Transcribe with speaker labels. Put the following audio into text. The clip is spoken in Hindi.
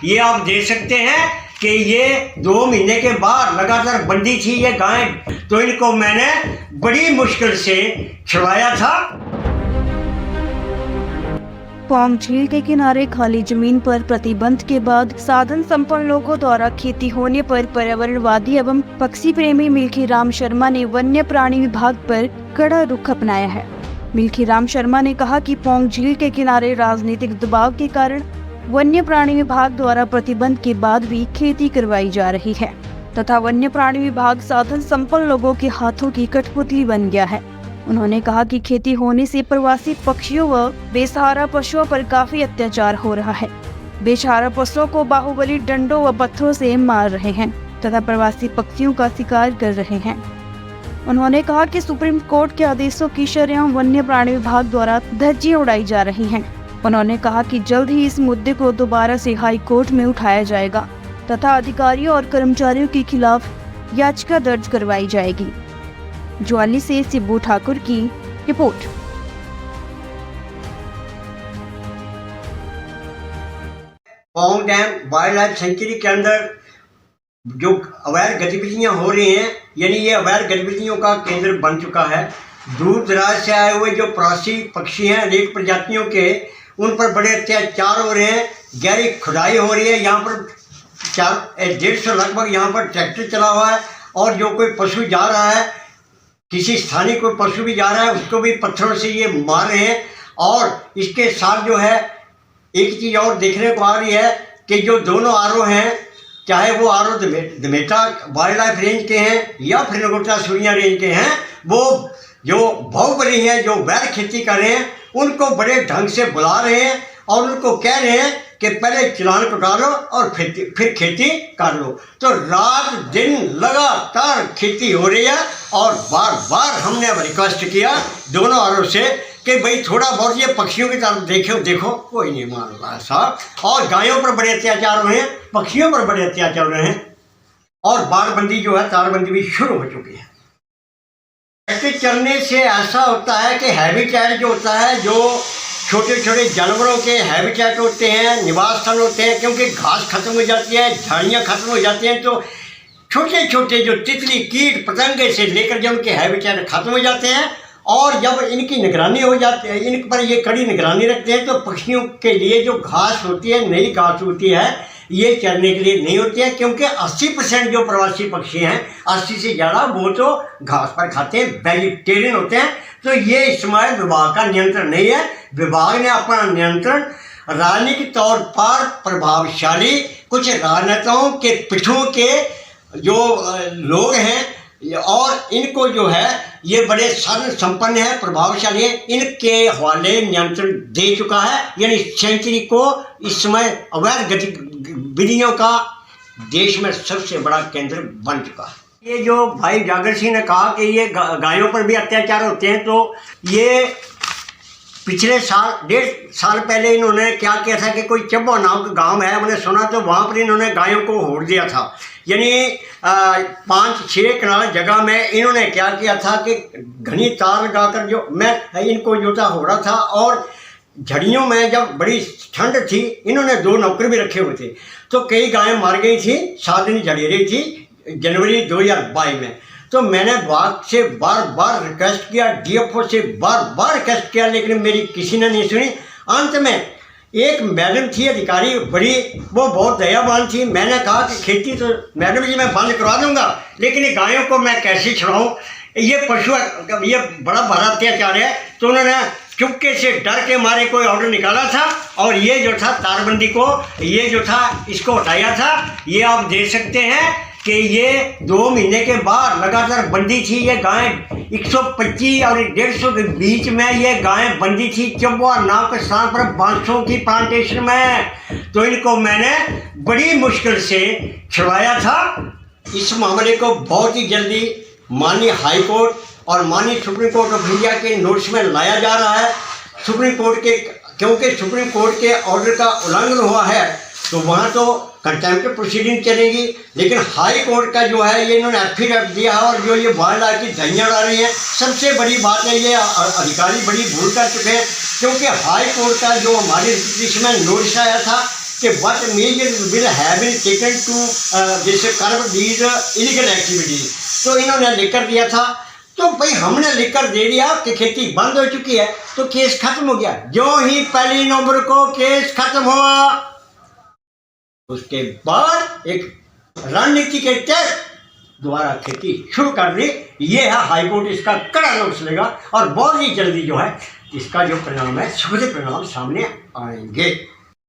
Speaker 1: ये आप देख सकते हैं कि ये 2 महीने के बाद लगातार बंदी थी ये गाय, तो इनको मैंने बड़ी मुश्किल से छुड़ाया था।
Speaker 2: पौंग झील के किनारे खाली जमीन पर प्रतिबंध के बाद साधन संपन्न लोगों द्वारा खेती होने पर पर्यावरणवादी एवं पक्षी प्रेमी मिल्खी राम शर्मा ने वन्य प्राणी विभाग पर कड़ा रुख अपनाया है। मिल्खी राम शर्मा ने कहा कि पौंग झील के किनारे राजनीतिक दबाव के कारण वन्य प्राणी विभाग द्वारा प्रतिबंध के बाद भी खेती करवाई जा रही है तथा वन्य प्राणी विभाग साधन संपन्न लोगों के हाथों की कठपुतली बन गया है। उन्होंने कहा कि खेती होने से प्रवासी पक्षियों व बेसहारा पशुओं पर काफी अत्याचार हो रहा है। बेसहारा पशुओं को बाहुबली डंडों व पत्थरों से मार रहे हैं तथा प्रवासी पक्षियों का शिकार कर रहे हैं। उन्होंने कहा कि सुप्रीम कोर्ट के आदेशों की शर्तें वन्य प्राणी विभाग द्वारा धज्जियां उड़ाई जा रही हैं। उन्होंने कहा कि जल्द ही इस मुद्दे को दोबारा से हाई कोर्ट में उठाया जाएगा तथा अधिकारियों और कर्मचारियों के खिलाफ याचिका दर्ज करवाई जाएगी। ज्वाली से सिब्बू ठाकुर की report.
Speaker 1: Pong dam wild life sanctuary के अंदर जो अवैध गतिविधियां हो रही हैं, यानी ये अवैध गतिविधियों का केंद्र बन चुका है। दूर दराज से आए हुए जो प्रवासी पक्षी हैं अनेक प्रजातियों के, उन पर बड़े अत्याचार हो रहे हैं। गहरी खुदाई हो रही है, यहाँ पर 150 लगभग यहाँ पर ट्रैक्टर चला हुआ है और जो कोई पशु जा रहा है, किसी स्थानीय कोई पशु भी जा रहा है, उसको भी पत्थरों से ये मार रहे हैं। और इसके साथ जो है एक चीज़ और देखने को आ रही है कि जो दोनों आरओ हैं, चाहे वो आरओ दमेटा वाइल्ड लाइफ रेंज के हैं या फिर नगोटा सूरिया रेंज के हैं, वो जो बाहुबली हैं, जो वैध खेती कर रहे हैं, उनको बड़े ढंग से बुला रहे हैं और उनको कह रहे हैं कि पहले चालान कटा लो और फिर खेती कर लो। तो रात दिन लगातार खेती हो रही है और बार बार हमने अब रिक्वेस्ट किया दोनों आरों से कि भाई थोड़ा बहुत ये पक्षियों की तरफ देखो, कोई नहीं मान रहा साहब। और गायों पर बड़े अत्याचार हो रहे हैं, पक्षियों पर बड़े अत्याचार हो रहे हैं और बाड़बंदी जो है, तारबंदी भी शुरू हो चुकी है। ऐसे चलने से ऐसा होता है कि हैबिटेट जो होता है, जो छोटे छोटे जानवरों के हैबिटेट होते हैं, निवास स्थल होते हैं, क्योंकि घास खत्म हो जाती है, झाड़ियाँ खत्म हो जाती हैं, तो छोटे छोटे जो तितली कीट पतंगे से लेकर जब उनके हैबिटेट खत्म हो जाते हैं और जब इनकी निगरानी हो जाती है, इन पर ये कड़ी निगरानी रखते हैं, तो पक्षियों के लिए जो घास होती है, नई घास होती है, ये चरने के लिए नहीं होती है, क्योंकि 80% जो प्रवासी पक्षी हैं, 80 से ज़्यादा वो तो घास पर खाते हैं, वेजिटेरियन होते हैं। तो ये इस समय विभाग का नियंत्रण नहीं है। विभाग ने अपना नियंत्रण राजनीतिक तौर पर प्रभावशाली कुछ राजनेताओं के पीछों के जो लोग हैं और इनको जो है ये बड़े साधन संपन्न है, प्रभावशाली है, इनके हवाले नियंत्रण दे चुका है। यानी सेंचुरी को इस समय अवैध गतिविधियों का देश में सबसे बड़ा केंद्र बन चुका है। ये जो भाई जागर सिंह ने कहा कि ये गायों पर भी अत्याचार होते हैं, तो ये पिछले साल 1.5 साल पहले इन्होंने क्या किया था कि कोई चब्बा नाम का गांव है, मैंने सुना, तो वहाँ पर इन्होंने गायों को होड़ दिया था। यानी 5-6 कनाल जगह में इन्होंने क्या किया था कि घनी तार लगाकर जो मैं इनको जो था होड़ा था, और झड़ियों में जब बड़ी ठंड थी, इन्होंने 2 नौकर भी रखे हुए थे, तो कई गायें मर गई थी, 7 दिन झड़ी रही थी जनवरी 2022 में। तो मैंने बाग से बार बार रिक्वेस्ट किया, डीएफओ से बार बार रिक्वेस्ट किया, लेकिन मेरी किसी ने नहीं सुनी। अंत में एक मैडम थी अधिकारी बड़ी, वो बहुत दयावान थी। मैंने कहा कि खेती तो मैडम जी मैं बंद करवा दूंगा, लेकिन ये गायों को मैं कैसे छुड़ाऊँ, ये पशु ये बड़ा बड़ा अत्याचार है। तो उन्होंने चुपके से डर के मारे कोई ऑर्डर निकाला था और ये जो था तारबंदी को, ये जो था इसको हटाया था। ये आप देख सकते हैं कि ये 2 महीने के बाद लगातार बंदी थी ये गाय। 125 और 150 के बीच में ये गाय बंदी थी चब्बा नाव के स्थान पर बांसों की प्लांटेशन में। तो इनको मैंने बड़ी मुश्किल से छुड़ाया था। इस मामले को बहुत ही जल्दी माननीय हाई कोर्ट और माननीय सुप्रीम कोर्ट ऑफ इंडिया के नोटिस में लाया जा रहा है। सुप्रीम कोर्ट के, क्योंकि सुप्रीम कोर्ट के ऑर्डर का उल्लंघन हुआ है, तो वहाँ तो कंटेम्प्ट प्रोसीडिंग चलेगी, लेकिन हाई कोर्ट का जो है ये इन्होंने एफिडेविट दिया है और जो ये वाइल्ड लाइफ की धज्जियां उड़ा रही हैं। सबसे बड़ी बात है ये अधिकारी बड़ी भूल कर चुके हैं, क्योंकि हाई कोर्ट का जो हमारी रिपोजिशन में नोटिस आया था कि what measures will have been taken to this curb these illegal activities। तो इन्होंने लिख कर दिया था, तो भाई हमने लिख कर दे दिया कि खेती बंद हो चुकी है, तो केस खत्म हो गया। जो ही 1 नवंबर को केस खत्म हुआ, उसके बाद एक रणनीति के तहत दोबारा खेती शुरू कर दी। ये है हाईकोर्ट, इसका कड़ा नोटिस लेगा और बहुत ही जल्दी जो है इसका जो परिणाम है, सुखद परिणाम सामने आएंगे।